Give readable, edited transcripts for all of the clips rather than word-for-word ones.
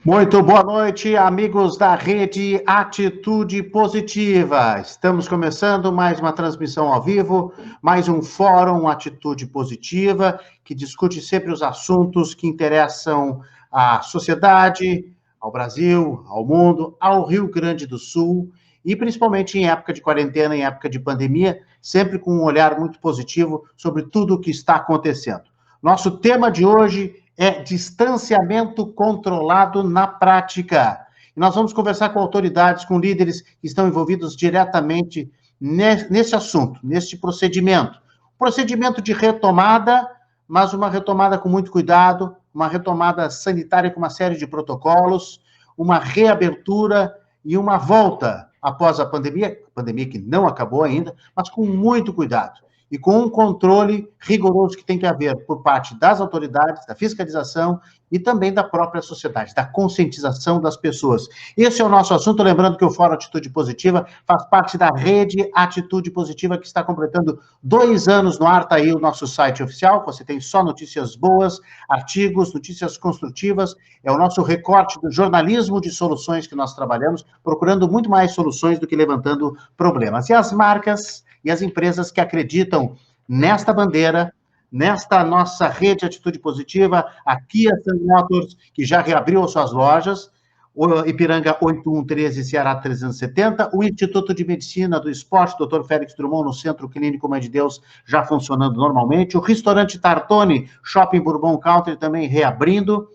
Muito boa noite, amigos da rede Atitude Positiva. Estamos começando mais uma transmissão ao vivo, mais um fórum Atitude Positiva, que discute sempre os assuntos que interessam à sociedade, ao Brasil, ao mundo, ao Rio Grande do Sul, e principalmente em época de quarentena, em época de pandemia, sempre com um olhar muito positivo sobre tudo o que está acontecendo. Nosso tema de hoje é distanciamento controlado na prática. E nós vamos conversar com autoridades, com líderes que estão envolvidos diretamente nesse assunto, nesse procedimento. Procedimento de retomada, mas uma retomada com muito cuidado, uma retomada sanitária com uma série de protocolos, uma reabertura e uma volta após a pandemia que não acabou ainda, mas com muito cuidado. E com um controle rigoroso que tem que haver por parte das autoridades, da fiscalização e também da própria sociedade, da conscientização das pessoas. Esse é o nosso assunto, lembrando que o Fórum Atitude Positiva faz parte da rede Atitude Positiva, que está completando 2 anos no ar. Está aí o nosso site oficial, você tem só notícias boas, artigos, notícias construtivas, é o nosso recorte do jornalismo de soluções que nós trabalhamos, procurando muito mais soluções do que levantando problemas. E as marcas e as empresas que acreditam nesta bandeira, nesta nossa rede Atitude Positiva, a Kia Sun Motors, que já reabriu suas lojas, o Ipiranga 8113, Ceará 370, o Instituto de Medicina do Esporte, Dr. Félix Drummond, no Centro Clínico Mãe de Deus, já funcionando normalmente, o Restaurante Tartone, Shopping Bourbon Country, também reabrindo,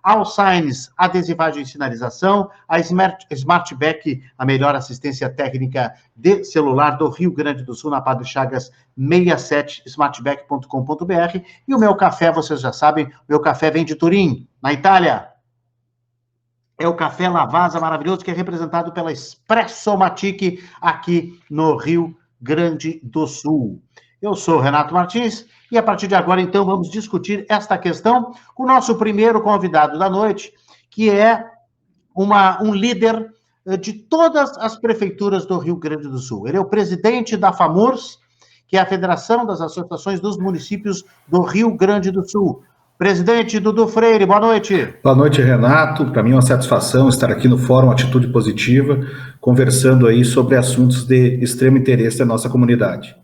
Alsigns, adesivagem e sinalização, a Smartback, a melhor assistência técnica de celular do Rio Grande do Sul, na Padre Chagas 67, smartback.com.br, e o Meu Café, vocês já sabem, o Meu Café vem de Turim, na Itália. É o Café Lavazza maravilhoso, que é representado pela Espressomatic, aqui no Rio Grande do Sul. Eu sou Renato Martins, e a partir de agora, então, vamos discutir esta questão com o nosso primeiro convidado da noite, que é um líder de todas as prefeituras do Rio Grande do Sul. Ele é o presidente da FAMURS, que é a Federação das Associações dos Municípios do Rio Grande do Sul. Presidente Dudu Freire, boa noite. Boa noite, Renato. Para mim é uma satisfação estar aqui no Fórum Atitude Positiva, conversando aí sobre assuntos de extremo interesse da nossa comunidade.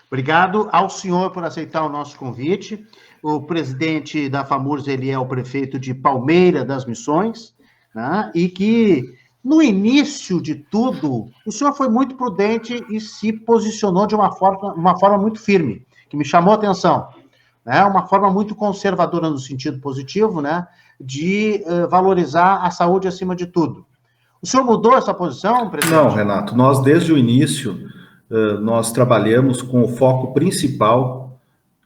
Obrigado ao senhor por aceitar o nosso convite. O presidente da FAMURS, ele é o prefeito de Palmeira das Missões, né? E que, no início de tudo, o senhor foi muito prudente e se posicionou de uma forma muito firme, que me chamou a atenção, né? Uma forma muito conservadora no sentido positivo, né? De valorizar a saúde acima de tudo. O senhor mudou essa posição, presidente? Não, Renato, nós desde o início, nós trabalhamos com o foco principal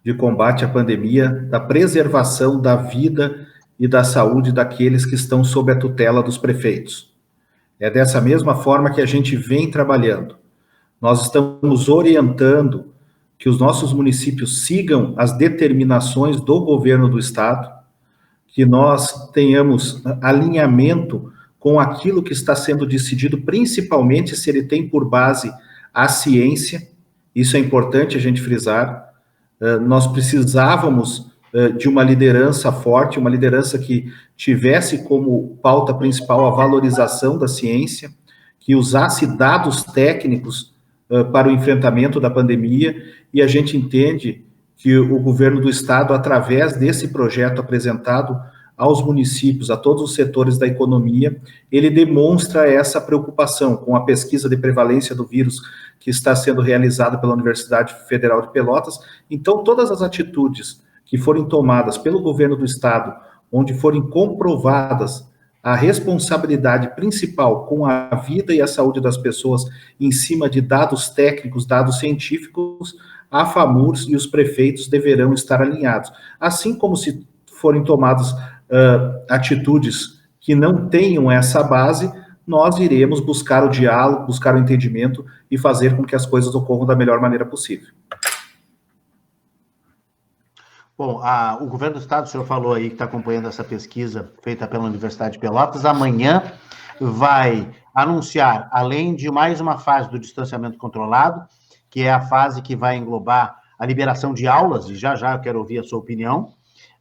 de combate à pandemia, da preservação da vida e da saúde daqueles que estão sob a tutela dos prefeitos. É dessa mesma forma que a gente vem trabalhando. Nós estamos orientando que os nossos municípios sigam as determinações do governo do estado, que nós tenhamos alinhamento com aquilo que está sendo decidido, principalmente se ele tem por base a ciência. Isso é importante a gente frisar. Nós precisávamos de uma liderança forte, uma liderança que tivesse como pauta principal a valorização da ciência, que usasse dados técnicos para o enfrentamento da pandemia, e a gente entende que o governo do estado, através desse projeto apresentado aos municípios, a todos os setores da economia, ele demonstra essa preocupação com a pesquisa de prevalência do vírus que está sendo realizada pela Universidade Federal de Pelotas. Então, todas as atitudes que forem tomadas pelo governo do estado, onde forem comprovadas a responsabilidade principal com a vida e a saúde das pessoas em cima de dados técnicos, dados científicos, a FAMURS e os prefeitos deverão estar alinhados. Assim como se forem tomadas atitudes que não tenham essa base, nós iremos buscar o diálogo, buscar o entendimento e fazer com que as coisas ocorram da melhor maneira possível. Bom, o governo do estado, o senhor falou aí que está acompanhando essa pesquisa feita pela Universidade de Pelotas, amanhã vai anunciar, além de mais uma fase do distanciamento controlado, que é a fase que vai englobar a liberação de aulas, e já eu quero ouvir a sua opinião,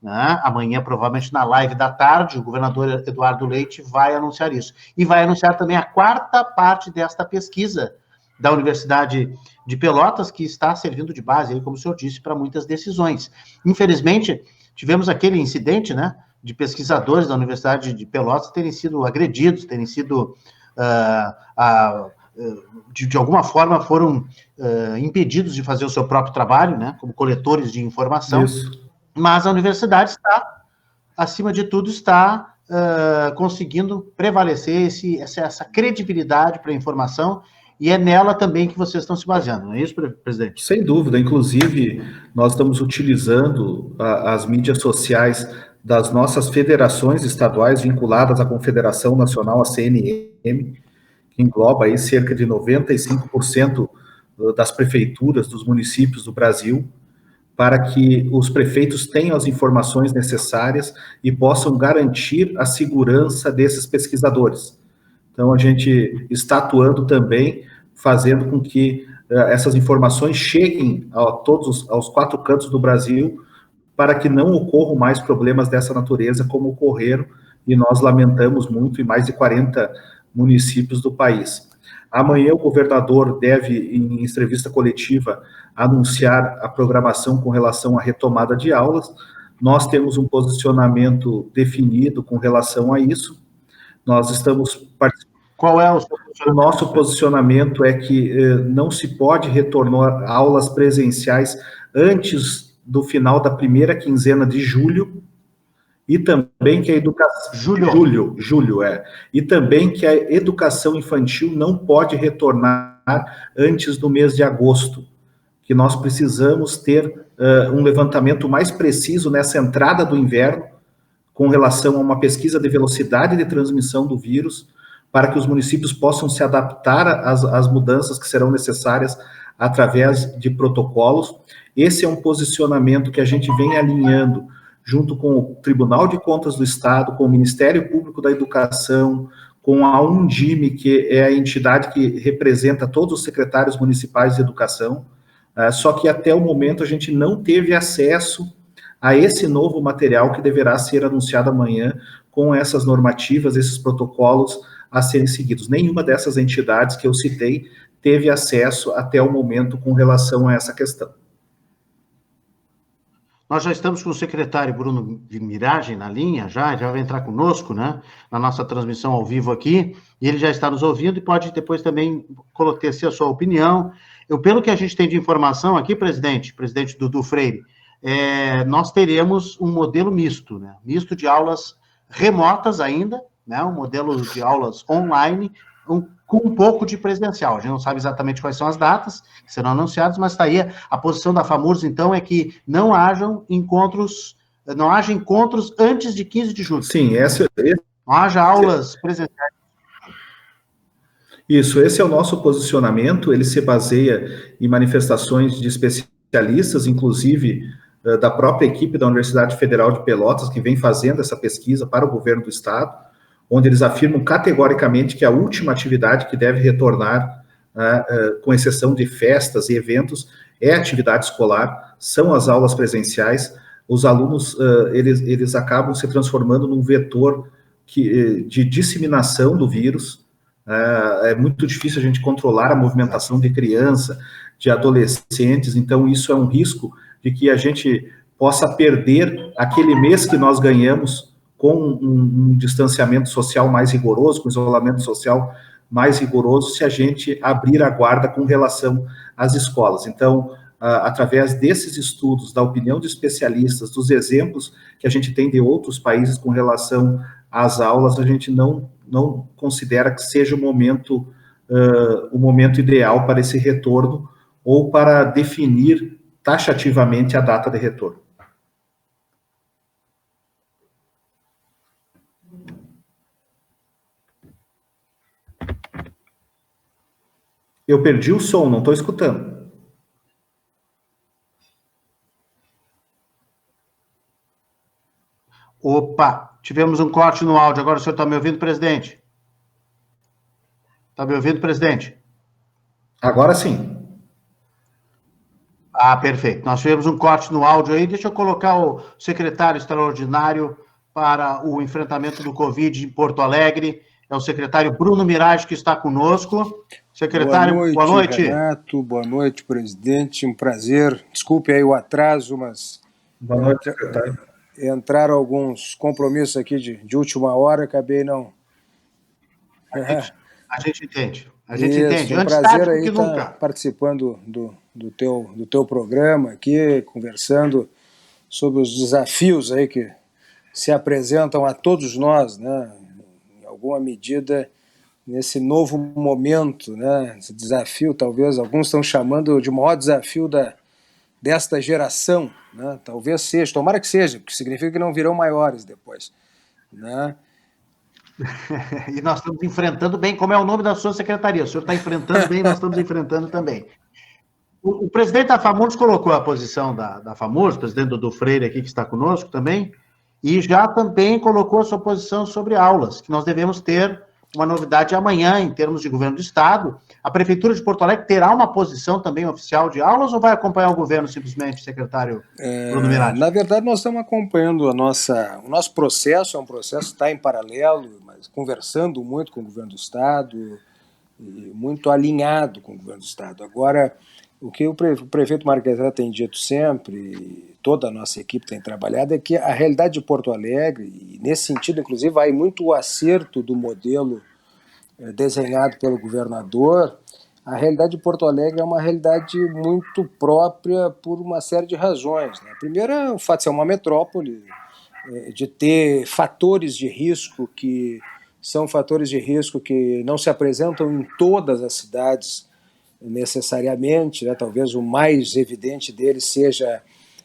né? Amanhã, provavelmente, na live da tarde, o governador Eduardo Leite vai anunciar isso. E vai anunciar também a quarta parte desta pesquisa da Universidade de Pelotas, que está servindo de base, como o senhor disse, para muitas decisões. Infelizmente, tivemos aquele incidente, né, de pesquisadores da Universidade de Pelotas terem sido agredidos, terem sido, de alguma forma, foram impedidos de fazer o seu próprio trabalho, né, como coletores de informação. Isso. Mas a universidade está, acima de tudo, está conseguindo prevalecer essa credibilidade para a informação, e é nela também que vocês estão se baseando, não é isso, presidente? Sem dúvida, inclusive, nós estamos utilizando as mídias sociais das nossas federações estaduais vinculadas à Confederação Nacional, a CNM, que engloba aí cerca de 95% das prefeituras dos municípios do Brasil, para que os prefeitos tenham as informações necessárias e possam garantir a segurança desses pesquisadores. Então, a gente está atuando também, fazendo com que essas informações cheguem aos 4 cantos do Brasil, para que não ocorram mais problemas dessa natureza como ocorreram, e nós lamentamos muito, em mais de 40 municípios do país. Amanhã o governador deve, em entrevista coletiva, anunciar a programação com relação à retomada de aulas. Nós temos um posicionamento definido com relação a isso. Nós estamos participando. Qual é o seu posicionamento? O nosso posicionamento é que não se pode retornar aulas presenciais antes do final da primeira quinzena de julho, e também que a educação... Julho, E também que a educação infantil não pode retornar antes do mês de agosto, que nós precisamos ter um levantamento mais preciso nessa entrada do inverno, com relação a uma pesquisa de velocidade de transmissão do vírus, para que os municípios possam se adaptar às mudanças que serão necessárias através de protocolos. Esse é um posicionamento que a gente vem alinhando junto com o Tribunal de Contas do Estado, com o Ministério Público da Educação, com a Undime, que é a entidade que representa todos os secretários municipais de educação, só que até o momento a gente não teve acesso a esse novo material que deverá ser anunciado amanhã, com essas normativas, esses protocolos a serem seguidos. Nenhuma dessas entidades que eu citei teve acesso até o momento com relação a essa questão. Nós já estamos com o secretário Bruno Miragem na linha, já vai entrar conosco, né, na nossa transmissão ao vivo aqui, e ele já está nos ouvindo e pode depois também tecer a sua opinião. Pelo que a gente tem de informação aqui, presidente Dudu Freire, nós teremos um modelo misto, né, misto de aulas remotas ainda, né, um modelo de aulas online, com um pouco de presencial. A gente não sabe exatamente quais são as datas que serão anunciadas, mas está aí a posição da FAMURS, então, é que não haja encontros antes de 15 de julho. Sim, não haja aulas presenciais. Isso, esse é o nosso posicionamento, ele se baseia em manifestações de especialistas, inclusive da própria equipe da Universidade Federal de Pelotas, que vem fazendo essa pesquisa para o governo do estado, onde eles afirmam categoricamente que a última atividade que deve retornar, com exceção de festas e eventos, é a atividade escolar, são as aulas presenciais. Os alunos, eles acabam se transformando num vetor de disseminação do vírus. É muito difícil a gente controlar a movimentação de criança, de adolescentes, então isso é um risco de que a gente possa perder aquele mês que nós ganhamos com um distanciamento social mais rigoroso, com isolamento social mais rigoroso, se a gente abrir a guarda com relação às escolas. Então, através desses estudos, da opinião de especialistas, dos exemplos que a gente tem de outros países com relação às aulas, a gente não considera que seja o momento ideal para esse retorno ou para definir taxativamente a data de retorno. Eu perdi o som, não estou escutando. Opa, tivemos um corte no áudio. Agora o senhor está me ouvindo, presidente? Está me ouvindo, presidente? Agora sim. Ah, perfeito. Nós tivemos um corte no áudio aí. Deixa eu colocar o secretário extraordinário para o enfrentamento do Covid em Porto Alegre. É o secretário Bruno Mirage que está conosco. Secretário, boa noite. Renato. Boa noite, presidente. Um prazer. Desculpe aí o atraso, mas Boa noite, secretário. Entraram alguns compromissos aqui de última hora, acabei não... A gente entende. A gente entende. Um Antes prazer tarde aí que estar nunca. participando do teu programa aqui, conversando sobre os desafios aí que se apresentam a todos nós, né? Em alguma medida, nesse novo momento, né? Esse desafio, talvez, alguns estão chamando de maior desafio desta geração, né? Talvez seja, tomara que seja, porque significa que não virão maiores depois, né? E nós estamos enfrentando bem, como é o nome da sua secretaria. O senhor está enfrentando bem, nós estamos enfrentando também. O presidente da FAMURS colocou a posição da FAMURS, o presidente Dudu Freire aqui, que está conosco também, e já também colocou a sua posição sobre aulas, que nós devemos ter uma novidade amanhã em termos de governo do Estado. A Prefeitura de Porto Alegre terá uma posição também oficial de aulas ou vai acompanhar o governo simplesmente, secretário Bruno Mirage? Na verdade, nós estamos acompanhando o nosso processo, é um processo que está em paralelo, mas conversando muito com o governo do Estado, e muito alinhado com o governo do Estado. Agora, o que o prefeito Marquesan tem dito sempre, e toda a nossa equipe tem trabalhado, é que a realidade de Porto Alegre, e nesse sentido, inclusive, vai muito o acerto do modelo desenhado pelo governador. A realidade de Porto Alegre é uma realidade muito própria por uma série de razões, né? A primeira é o fato de ser uma metrópole, de ter fatores de risco que são fatores de risco que não se apresentam em todas as cidades necessariamente, né? Talvez o mais evidente deles seja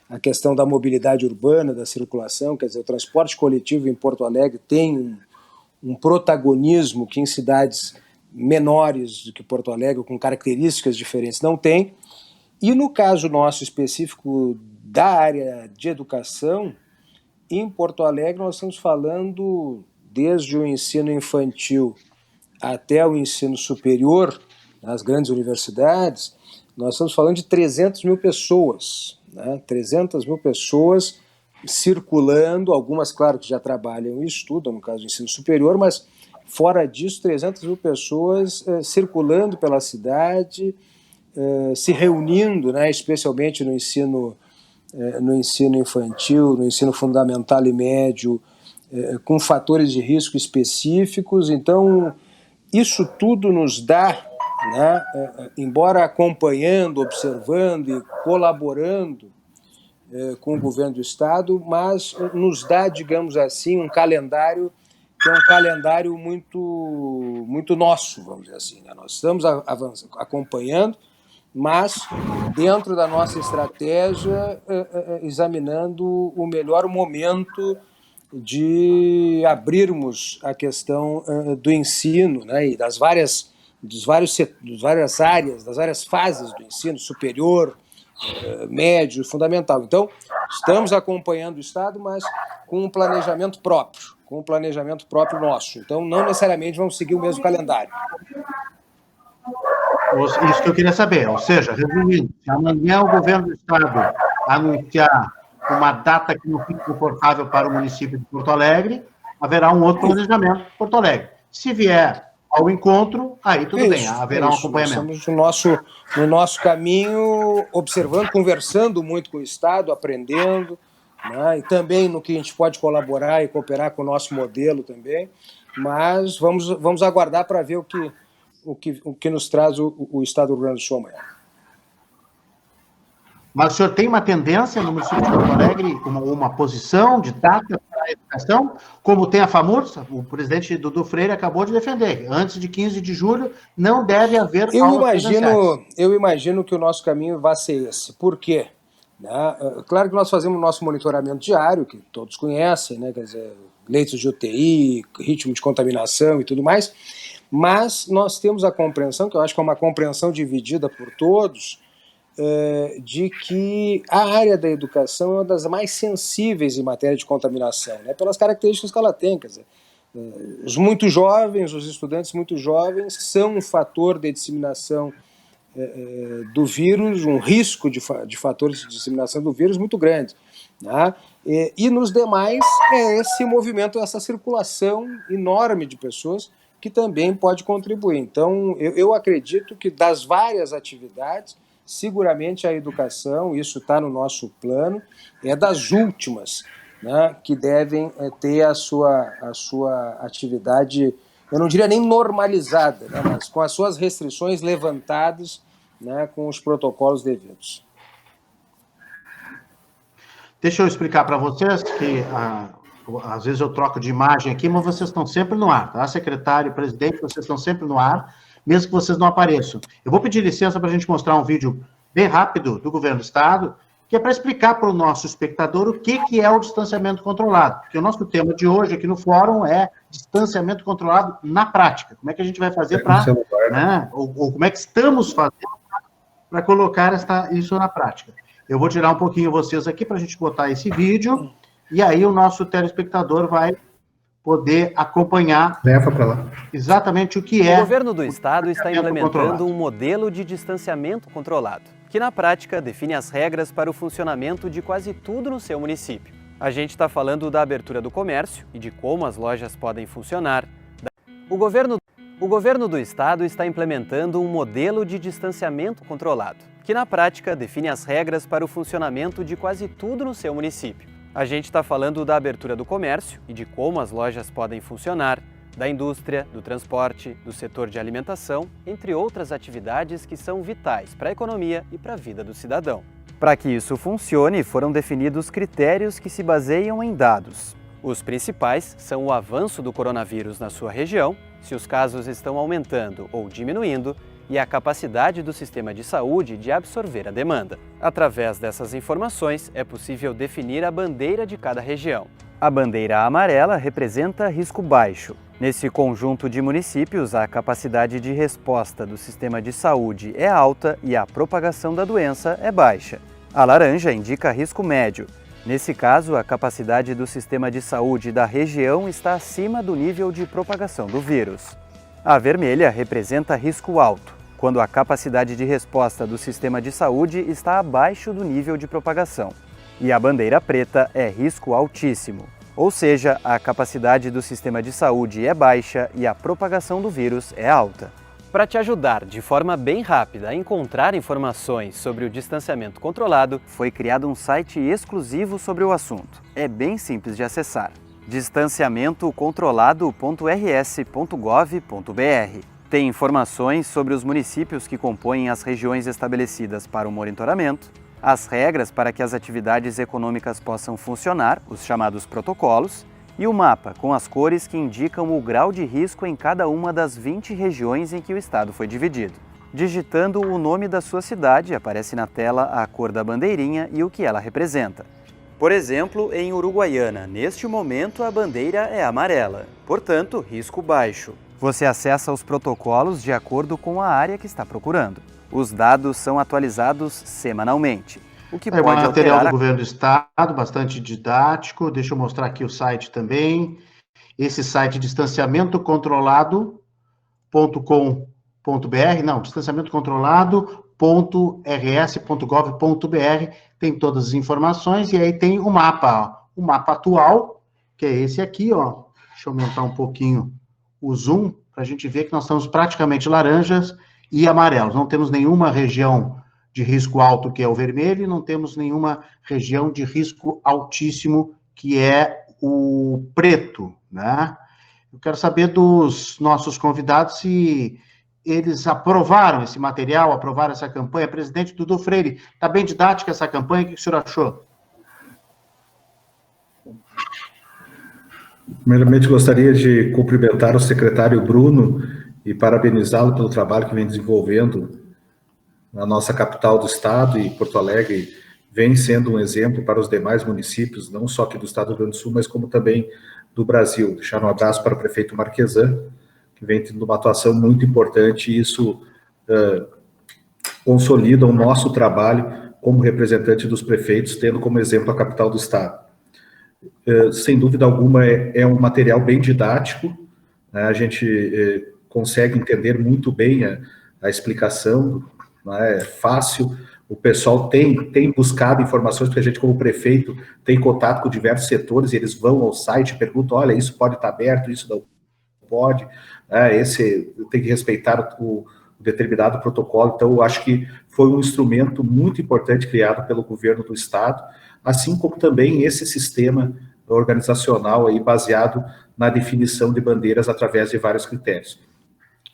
a questão da mobilidade urbana, da circulação, quer dizer, o transporte coletivo em Porto Alegre tem um protagonismo que em cidades menores do que Porto Alegre, com características diferentes, não tem. E no caso nosso específico da área de educação, em Porto Alegre nós estamos falando desde o ensino infantil até o ensino superior, nas grandes universidades, nós estamos falando de 300 mil pessoas, né? 300 mil pessoas circulando, algumas, claro, que já trabalham e estudam, no caso do ensino superior, mas fora disso, 300 mil pessoas circulando pela cidade, se reunindo, né, especialmente no ensino infantil, no ensino fundamental e médio, com fatores de risco específicos. Então, isso tudo nos dá, né, embora acompanhando, observando e colaborando com o governo do Estado, mas nos dá, digamos assim, um calendário que é um calendário muito nosso, vamos dizer assim, né? Nós estamos acompanhando, mas dentro da nossa estratégia, examinando o melhor momento de abrirmos a questão do ensino, né, e das várias áreas, das várias fases do ensino superior, médio, fundamental. Então, estamos acompanhando o Estado, mas com um planejamento próprio, nosso. Então, não necessariamente vamos seguir o mesmo calendário. Isso que eu queria saber. Ou seja, resumindo, se amanhã o governo do Estado anunciar uma data que não fique confortável para o município de Porto Alegre, haverá um outro planejamento em Porto Alegre. Se vier ao encontro, aí tudo bem, haverá um acompanhamento. Nós estamos no nosso caminho, observando, conversando muito com o Estado, aprendendo, né, e também no que a gente pode colaborar e cooperar com o nosso modelo também, mas vamos aguardar para ver o que nos traz o Estado do Rio Grande do Sul amanhã. Mas o senhor tem uma tendência no município de Porto Alegre, uma posição de data para a educação, como tem a FAMURS? O presidente Dudu Freire acabou de defender. Antes de 15 de julho, não deve haver aulas presenciais. Eu imagino que o nosso caminho vai ser esse. Por quê? Claro que nós fazemos o nosso monitoramento diário, que todos conhecem, né? Quer dizer, leitos de UTI, ritmo de contaminação e tudo mais, mas nós temos a compreensão, que eu acho que é uma compreensão dividida por todos, de que a área da educação é uma das mais sensíveis em matéria de contaminação, né, pelas características que ela tem. Quer dizer, os estudantes muito jovens são um fator de disseminação do vírus, um risco de fatores de disseminação do vírus muito grande, né? E nos demais é esse movimento, essa circulação enorme de pessoas que também pode contribuir. Então, eu acredito que das várias atividades, seguramente a educação, isso está no nosso plano, é das últimas, né, que devem ter a sua atividade, eu não diria nem normalizada, né, mas com as suas restrições levantadas, né, com os protocolos devidos. Deixa eu explicar para vocês que às vezes eu troco de imagem aqui, mas vocês estão sempre no ar, tá? Secretário e presidente, vocês estão sempre no ar, mesmo que vocês não apareçam. Eu vou pedir licença para a gente mostrar um vídeo bem rápido do Governo do Estado, que é para explicar para o nosso espectador o que é o distanciamento controlado. Porque o nosso tema de hoje aqui no fórum é distanciamento controlado na prática. Como é que a gente vai fazer para... Né, ou como é que estamos fazendo para colocar isso na prática. Eu vou tirar um pouquinho vocês aqui para a gente botar esse vídeo, e aí o nosso telespectador vai poder acompanhar exatamente o que é... O governo do estado está implementando um modelo de distanciamento controlado, que na prática define as regras para o funcionamento de quase tudo no seu município. A gente está falando da abertura do comércio e de como as lojas podem funcionar. O governo do estado está implementando um modelo de distanciamento controlado, que na prática define as regras para o funcionamento de quase tudo no seu município. A gente está falando da abertura do comércio e de como as lojas podem funcionar, da indústria, do transporte, do setor de alimentação, entre outras atividades que são vitais para a economia e para a vida do cidadão. Para que isso funcione, foram definidos critérios que se baseiam em dados. Os principais são o avanço do coronavírus na sua região, se os casos estão aumentando ou diminuindo, e a capacidade do sistema de saúde de absorver a demanda. Através dessas informações, é possível definir a bandeira de cada região. A bandeira amarela representa risco baixo. Nesse conjunto de municípios, a capacidade de resposta do sistema de saúde é alta e a propagação da doença é baixa. A laranja indica risco médio. Nesse caso, a capacidade do sistema de saúde da região está acima do nível de propagação do vírus. A vermelha representa risco alto, quando a capacidade de resposta do sistema de saúde está abaixo do nível de propagação. E a bandeira preta é risco altíssimo, ou seja, a capacidade do sistema de saúde é baixa e a propagação do vírus é alta. Para te ajudar de forma bem rápida a encontrar informações sobre o distanciamento controlado, foi criado um site exclusivo sobre o assunto. É bem simples de acessar: distanciamentocontrolado.rs.gov.br. Tem informações sobre os municípios que compõem as regiões estabelecidas para o monitoramento, as regras para que as atividades econômicas possam funcionar, os chamados protocolos, e o mapa com as cores que indicam o grau de risco em cada uma das 20 regiões em que o estado foi dividido. Digitando o nome da sua cidade, aparece na tela a cor da bandeirinha e o que ela representa. Por exemplo, em Uruguaiana, neste momento a bandeira é amarela, portanto, risco baixo. Você acessa os protocolos de acordo com a área que está procurando. Os dados são atualizados semanalmente, o que pode alterar... material do Governo do Estado, bastante didático. Deixa eu mostrar aqui o site também. Esse site distanciamentocontrolado.rs.gov.br, tem todas as informações, e aí tem o mapa atual, que é esse aqui, ó. Deixa eu aumentar um pouquinho o zoom, para a gente ver que nós estamos praticamente laranjas e amarelos. Não temos nenhuma região de risco alto, que é o vermelho, e não temos nenhuma região de risco altíssimo, que é o preto, né? Eu quero saber dos nossos convidados se eles aprovaram esse material, aprovaram essa campanha. Presidente Dudu Freire, está bem didática essa campanha, o que o senhor achou? Primeiramente, gostaria de cumprimentar o secretário Bruno e parabenizá-lo pelo trabalho que vem desenvolvendo na nossa capital do estado, e Porto Alegre vem sendo um exemplo para os demais municípios, não só aqui do estado do Rio Grande do Sul, mas como também do Brasil. Deixar um abraço para o prefeito Marquesan, que vem tendo uma atuação muito importante, e isso consolida o nosso trabalho como representante dos prefeitos, tendo como exemplo a capital do estado. Sem dúvida alguma, é um material bem didático, né? A gente consegue entender muito bem a explicação não é fácil. O pessoal tem buscado informações, porque a gente, como prefeito, tem contato com diversos setores, e eles vão ao site e perguntam, olha, isso pode estar aberto, isso não pode, esse tem que respeitar o determinado protocolo. Então, eu acho que foi um instrumento muito importante criado pelo governo do estado, assim como também esse sistema organizacional aí baseado na definição de bandeiras através de vários critérios.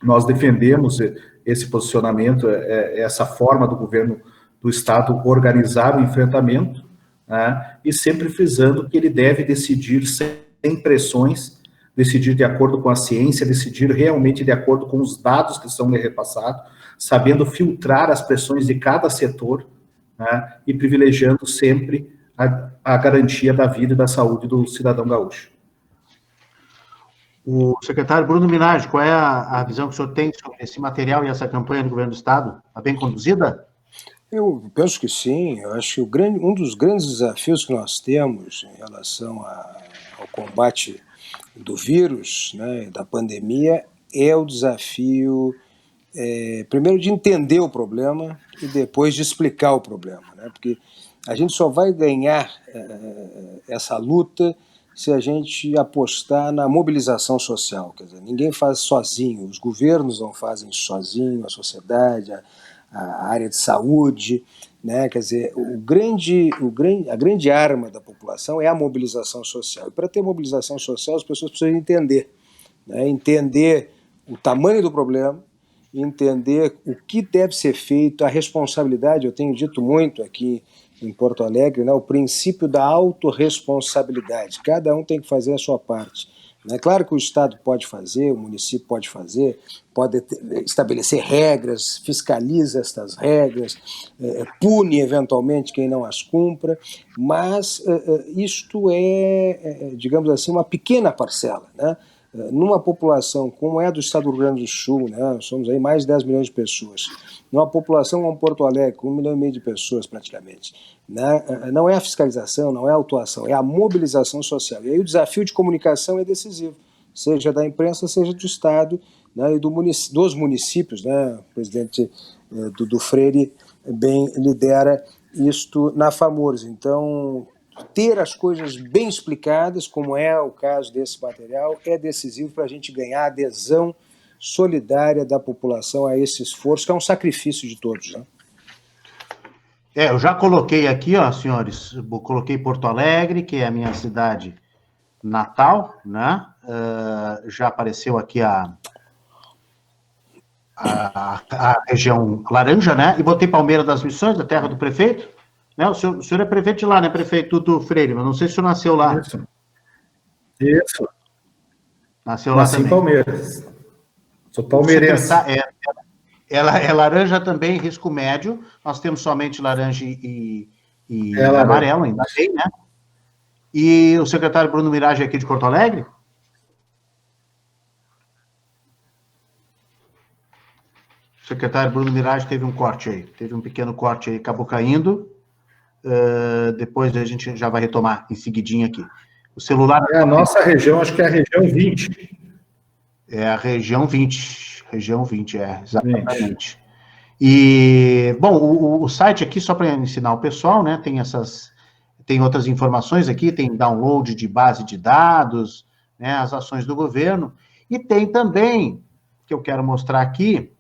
Nós defendemos esse posicionamento, essa forma do governo do estado organizar o enfrentamento, né, e sempre frisando que ele deve decidir sem pressões, decidir de acordo com a ciência, decidir realmente de acordo com os dados que são repassados, sabendo filtrar as pressões de cada setor, né, e privilegiando sempre a garantia da vida e da saúde do cidadão gaúcho. O secretário Bruno Minardi, qual é a visão que o senhor tem sobre esse material e essa campanha do governo do estado? Está bem conduzida? Eu penso que sim. Eu acho que um dos grandes desafios que nós temos em relação ao combate do vírus, né, da pandemia, é o desafio, primeiro, de entender o problema e depois de explicar o problema, né, porque a gente só vai ganhar essa luta se a gente apostar na mobilização social. Quer dizer, ninguém faz sozinho, os governos não fazem sozinho, a sociedade, a área de saúde, né? Quer dizer, a grande arma da população é a mobilização social. E para ter mobilização social, as pessoas precisam entender, né? Entender o tamanho do problema, entender o que deve ser feito, a responsabilidade. Eu tenho dito muito aqui em Porto Alegre, né, o princípio da autorresponsabilidade. Cada um tem que fazer a sua parte. É claro que o Estado pode fazer, o município pode fazer, pode estabelecer regras, fiscaliza estas regras, pune eventualmente quem não as cumpra, mas isto digamos assim, uma pequena parcela, né? Numa população como é a do estado do Rio Grande do Sul, né, nós somos aí mais de 10 milhões de pessoas, numa população como Porto Alegre, com 1,5 milhão de pessoas praticamente, né, não é a fiscalização, não é a autuação, é a mobilização social. E aí o desafio de comunicação é decisivo, seja da imprensa, seja do Estado, né, e dos municípios, né, o presidente do Freire bem lidera isto na FAMURS. Então, ter as coisas bem explicadas, como é o caso desse material, é decisivo para a gente ganhar a adesão solidária da população a esse esforço, que é um sacrifício de todos, né? Eu já coloquei aqui, ó, senhores, coloquei Porto Alegre, que é a minha cidade natal, né? Já apareceu aqui a região laranja, né? E botei Palmeira das Missões, da terra do prefeito. Né? O senhor é prefeito de lá, né, prefeito do Freire? Mas não sei se o senhor nasceu lá. Isso. Nasceu lá também. Nasci em Palmeiras. Sou palmeirense. Ela é laranja também, risco médio. Nós temos somente laranja e amarelo, ainda tem, né? E o secretário Bruno Mirage é aqui de Porto Alegre? O secretário Bruno Mirage teve um corte aí. Teve um pequeno corte aí, acabou caindo. Depois a gente já vai retomar em seguidinho aqui. O celular... A nossa região, acho que é a região 20. É a região 20. Região 20, exatamente. 20. E, bom, o site aqui, só para ensinar o pessoal, né, tem outras informações aqui, tem download de base de dados, né, as ações do governo, e tem também, que eu quero mostrar aqui,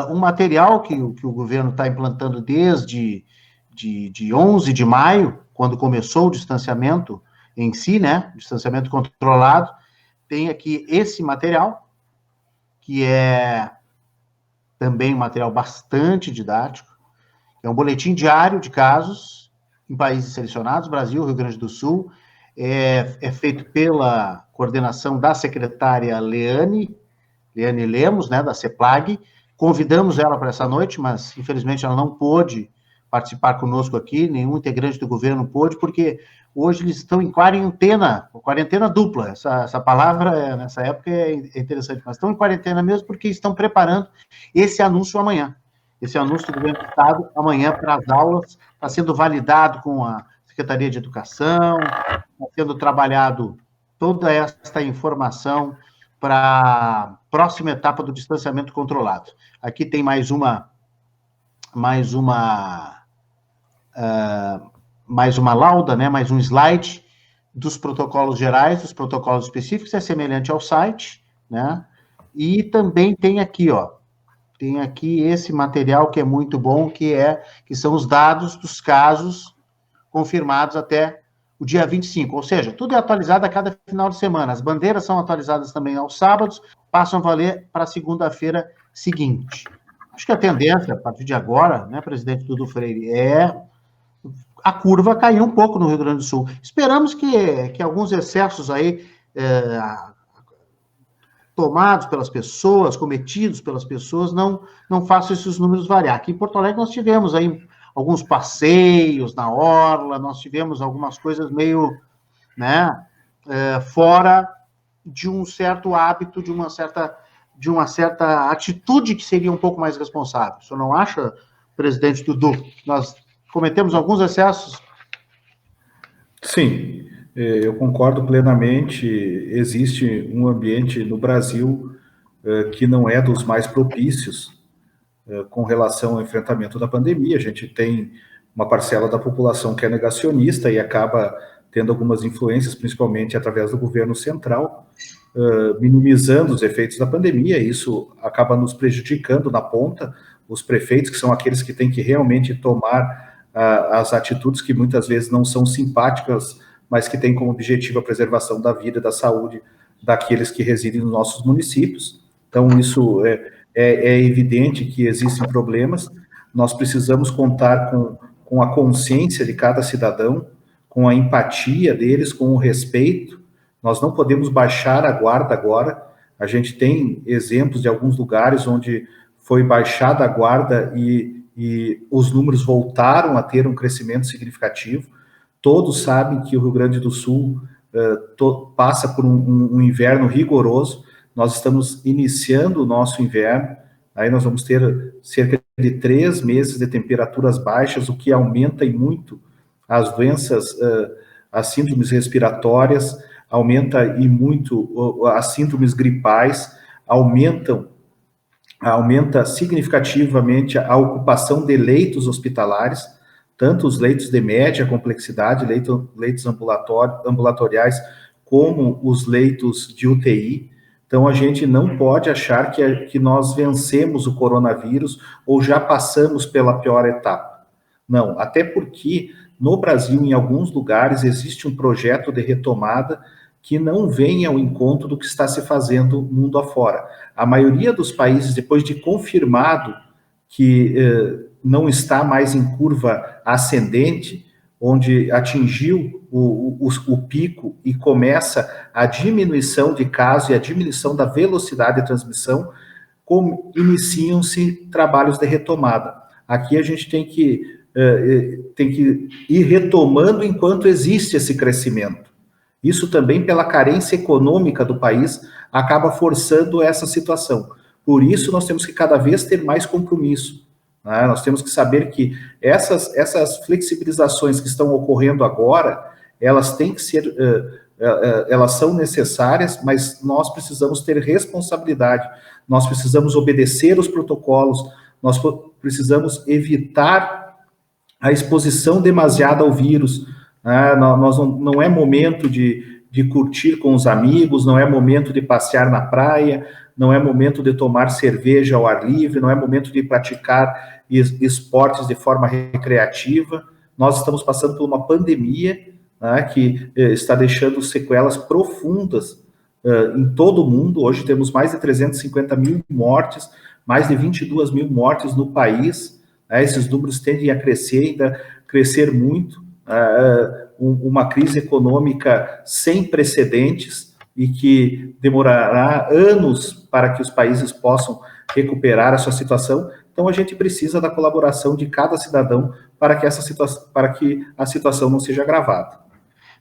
um material que o governo está implantando desde de 11 de maio, quando começou o distanciamento em si, né, distanciamento controlado. Tem aqui esse material, que é também um material bastante didático, é um boletim diário de casos em países selecionados, Brasil, Rio Grande do Sul, é feito pela coordenação da secretária Leane Lemos, né, da CEPLAG. Convidamos ela para essa noite, mas infelizmente ela não pôde participar conosco aqui, nenhum integrante do governo pôde, porque hoje eles estão em quarentena dupla. Essa palavra, nessa época, é interessante, mas estão em quarentena mesmo porque estão preparando esse anúncio amanhã. Esse anúncio do governo do Estado, amanhã, para as aulas, está sendo validado com a Secretaria de Educação, está sendo trabalhado toda esta informação para a próxima etapa do distanciamento controlado. Aqui tem mais uma mais uma lauda, né, mais um slide dos protocolos gerais, dos protocolos específicos, é semelhante ao site, né, e também tem aqui esse material que é muito bom, que são os dados dos casos confirmados até o dia 25, ou seja, tudo é atualizado a cada final de semana, as bandeiras são atualizadas também aos sábados, passam a valer para a segunda-feira seguinte. Acho que a tendência, a partir de agora, né, presidente Dudu Freire, a curva caiu um pouco no Rio Grande do Sul. Esperamos que alguns excessos aí tomados pelas pessoas, cometidos pelas pessoas, não façam esses números variar. Aqui em Porto Alegre nós tivemos aí alguns passeios na orla, nós tivemos algumas coisas meio, né, fora de um certo hábito, de uma certa atitude que seria um pouco mais responsável. O senhor não acha, presidente Dudu? Nós cometemos alguns excessos? Sim, eu concordo plenamente. Existe um ambiente no Brasil que não é dos mais propícios com relação ao enfrentamento da pandemia. A gente tem uma parcela da população que é negacionista e acaba tendo algumas influências, principalmente através do governo central, minimizando os efeitos da pandemia. Isso acaba nos prejudicando na ponta. Os prefeitos, que são aqueles que têm que realmente tomar as atitudes que muitas vezes não são simpáticas, mas que têm como objetivo a preservação da vida e da saúde daqueles que residem nos nossos municípios. Então, isso é evidente que existem problemas. Nós precisamos contar com a consciência de cada cidadão, com a empatia deles, com o respeito. Nós não podemos baixar a guarda agora. A gente tem exemplos de alguns lugares onde foi baixada a guarda e os números voltaram a ter um crescimento significativo. Todos sabem que o Rio Grande do Sul passa por um inverno rigoroso. Nós estamos iniciando o nosso inverno, aí nós vamos ter cerca de 3 meses de temperaturas baixas, o que aumenta e muito as doenças, as síndromes respiratórias, aumenta e muito as síndromes gripais, aumenta significativamente a ocupação de leitos hospitalares, tanto os leitos de média complexidade, leitos ambulatoriais, como os leitos de UTI. Então, a gente não pode achar que nós vencemos o coronavírus ou já passamos pela pior etapa. Não, até porque no Brasil, em alguns lugares, existe um projeto de retomada que não vem ao encontro do que está se fazendo mundo afora. A maioria dos países, depois de confirmado que não está mais em curva ascendente, onde atingiu o pico e começa a diminuição de casos e a diminuição da velocidade de transmissão, iniciam-se trabalhos de retomada. Aqui a gente tem que ir retomando enquanto existe esse crescimento. Isso também, pela carência econômica do país, acaba forçando essa situação. Por isso, nós temos que cada vez ter mais compromisso, né? Nós temos que saber que essas flexibilizações que estão ocorrendo agora, elas têm que ser, elas são necessárias, mas nós precisamos ter responsabilidade, nós precisamos obedecer os protocolos, nós precisamos evitar a exposição demasiada ao vírus. Não é momento de curtir com os amigos, não é momento de passear na praia, não é momento de tomar cerveja ao ar livre, não é momento de praticar esportes de forma recreativa. Nós estamos passando por uma pandemia, né, que está deixando sequelas profundas em todo o mundo. Hoje temos mais de 350 mil mortes, mais de 22 mil mortes no país. Esses números tendem a crescer muito. Uma crise econômica sem precedentes e que demorará anos para que os países possam recuperar a sua situação. Então, a gente precisa da colaboração de cada cidadão para que a situação não seja agravada.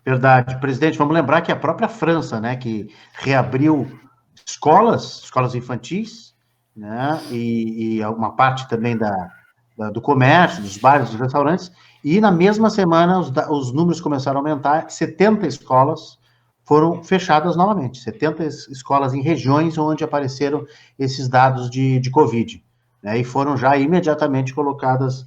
Verdade. Presidente, vamos lembrar que a própria França, né, que reabriu escolas infantis, né, e uma parte também do comércio, dos bares, dos restaurantes, e na mesma semana os números começaram a aumentar, 70 escolas foram fechadas novamente, 70 escolas em regiões onde apareceram esses dados de Covid. né, e foram já imediatamente colocadas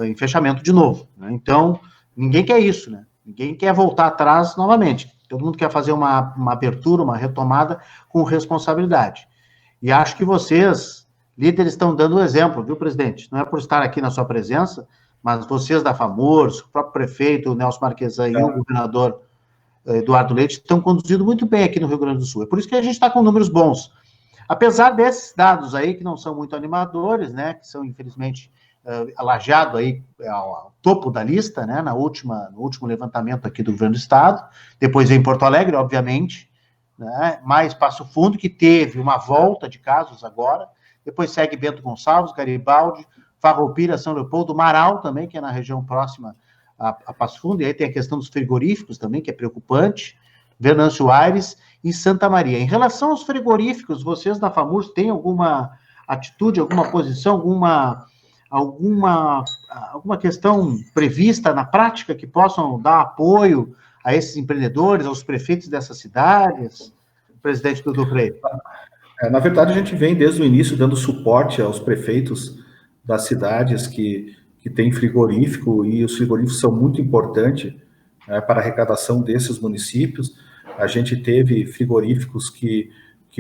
em fechamento de novo, né? Então, ninguém quer isso, né? Ninguém quer voltar atrás novamente. Todo mundo quer fazer uma abertura, uma retomada com responsabilidade. E acho que vocês, líderes, estão dando o exemplo, viu, presidente? Não é por estar aqui na sua presença, mas vocês da FAMURS, o próprio prefeito, o Nelson Marquesan, e o governador Eduardo Leite, estão conduzindo muito bem aqui no Rio Grande do Sul. É por isso que a gente está com números bons. Apesar desses dados aí, que não são muito animadores, né, que são, infelizmente, Lajeado aí ao topo da lista, né, no último levantamento aqui do governo do estado, depois vem Porto Alegre, obviamente, né, mais Passo Fundo, que teve uma volta de casos agora, depois segue Bento Gonçalves, Garibaldi, Farroupilha, São Leopoldo, Marau também, que é na região próxima a Passo Fundo, e aí tem a questão dos frigoríficos também, que é preocupante, Venâncio Aires e Santa Maria. Em relação aos frigoríficos, vocês da FAMURS têm alguma atitude, alguma posição, alguma questão prevista na prática que possam dar apoio a esses empreendedores, aos prefeitos dessas cidades? Presidente Dudu Freire. Na verdade, a gente vem desde o início dando suporte aos prefeitos das cidades que têm frigorífico, e os frigoríficos são muito importantes para a arrecadação desses municípios. A gente teve frigoríficos que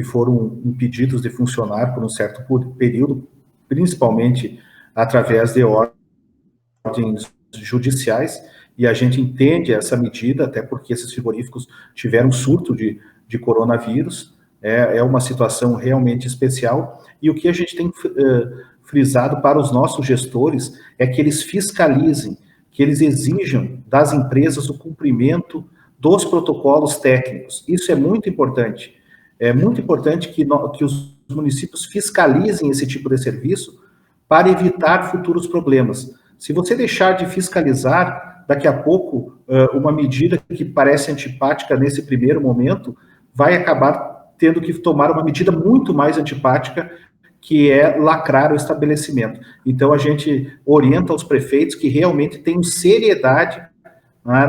foram impedidos de funcionar por um certo período, principalmente através de ordens judiciais, e a gente entende essa medida, até porque esses frigoríficos tiveram surto de coronavírus. É uma situação realmente especial, e o que a gente tem frisado para os nossos gestores é que eles fiscalizem, que eles exijam das empresas o cumprimento dos protocolos técnicos. Isso é muito importante. É muito importante que os municípios fiscalizem esse tipo de serviço para evitar futuros problemas. Se você deixar de fiscalizar, daqui a pouco, uma medida que parece antipática nesse primeiro momento, vai acabar tendo que tomar uma medida muito mais antipática, que é lacrar o estabelecimento. Então, a gente orienta os prefeitos que realmente tenham seriedade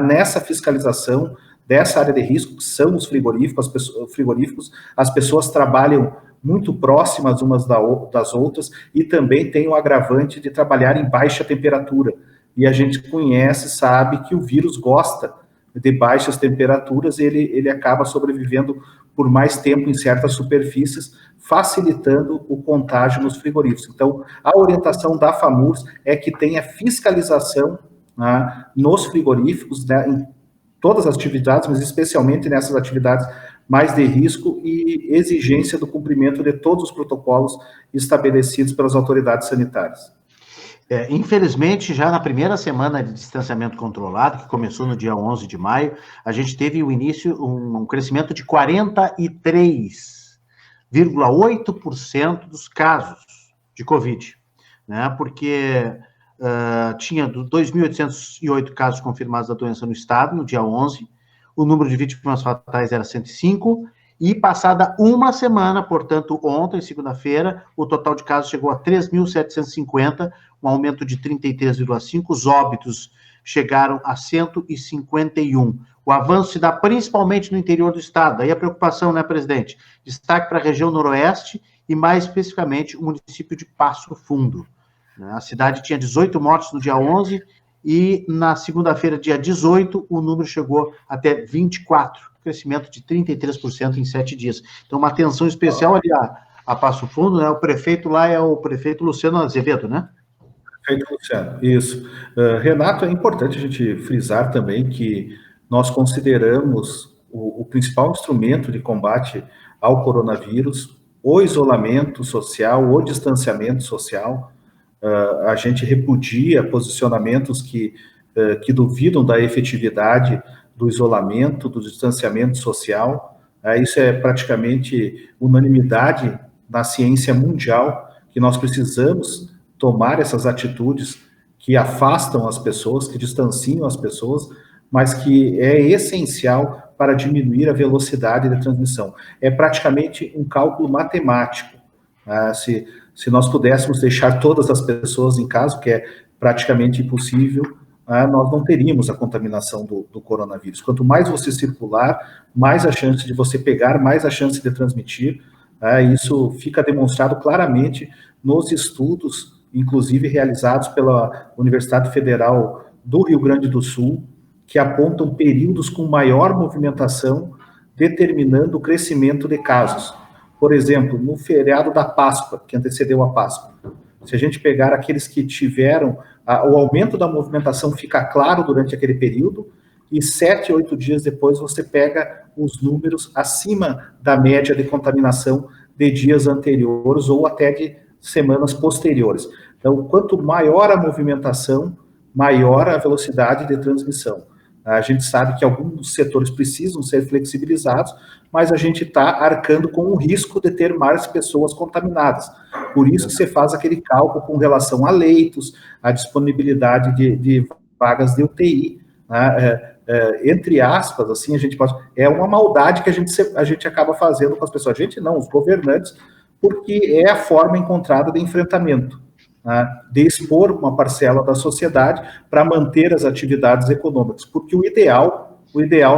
nessa fiscalização dessa área de risco, que são os frigoríficos. As pessoas trabalham muito próximas umas das outras, e também tem o agravante de trabalhar em baixa temperatura. E a gente conhece, sabe que o vírus gosta de baixas temperaturas, e ele acaba sobrevivendo por mais tempo em certas superfícies, facilitando o contágio nos frigoríficos. Então, a orientação da FAMURS é que tenha fiscalização nos frigoríficos, né, em todas as atividades, mas especialmente nessas atividades mais de risco, e exigência do cumprimento de todos os protocolos estabelecidos pelas autoridades sanitárias. Infelizmente, já na primeira semana de distanciamento controlado, que começou no dia 11 de maio, a gente teve o início, um crescimento de 43,8% dos casos de Covid, né? Porque tinha 2.808 casos confirmados da doença no estado, no dia 11, o número de vítimas fatais era 105, e passada uma semana, portanto, ontem, segunda-feira, o total de casos chegou a 3.750, um aumento de 33,5%, os óbitos chegaram a 151. O avanço se dá principalmente no interior do estado, aí a preocupação, né, presidente? Destaque para a região noroeste e, mais especificamente, o município de Passo Fundo. A cidade tinha 18 mortes no dia 11, e na segunda-feira, dia 18, o número chegou até 24, crescimento de 33% em 7 dias. Então, uma atenção especial ali a Passo Fundo, né? O prefeito lá é o prefeito Luciano Azevedo, né? Prefeito Luciano, isso. Renato, é importante a gente frisar também que nós consideramos o principal instrumento de combate ao coronavírus o isolamento social, o distanciamento social. A gente repudia posicionamentos que duvidam da efetividade do isolamento, do distanciamento social. Isso é praticamente unanimidade na ciência mundial, que nós precisamos tomar essas atitudes que afastam as pessoas, que distanciam as pessoas, mas que é essencial para diminuir a velocidade da transmissão. É praticamente um cálculo matemático. Se nós pudéssemos deixar todas as pessoas em casa, que é praticamente impossível, nós não teríamos a contaminação do coronavírus. Quanto mais você circular, mais a chance de você pegar, mais a chance de transmitir. Isso fica demonstrado claramente nos estudos, inclusive realizados pela Universidade Federal do Rio Grande do Sul, que apontam períodos com maior movimentação, determinando o crescimento de casos. Por exemplo, no feriado da Páscoa, que antecedeu a Páscoa, se a gente pegar aqueles que tiveram, o aumento da movimentação fica claro durante aquele período, e 7, 8 dias depois você pega os números acima da média de contaminação de dias anteriores ou até de semanas posteriores. Então, quanto maior a movimentação, maior a velocidade de transmissão. A gente sabe que alguns setores precisam ser flexibilizados, mas a gente está arcando com o risco de ter mais pessoas contaminadas. Por isso que você faz aquele cálculo com relação a leitos, a disponibilidade de vagas de UTI, né? Entre aspas, assim, a gente pode... É uma maldade que a gente acaba fazendo com as pessoas. A gente não, os governantes, porque é a forma encontrada de enfrentamento, né? De expor uma parcela da sociedade para manter as atividades econômicas, porque o ideal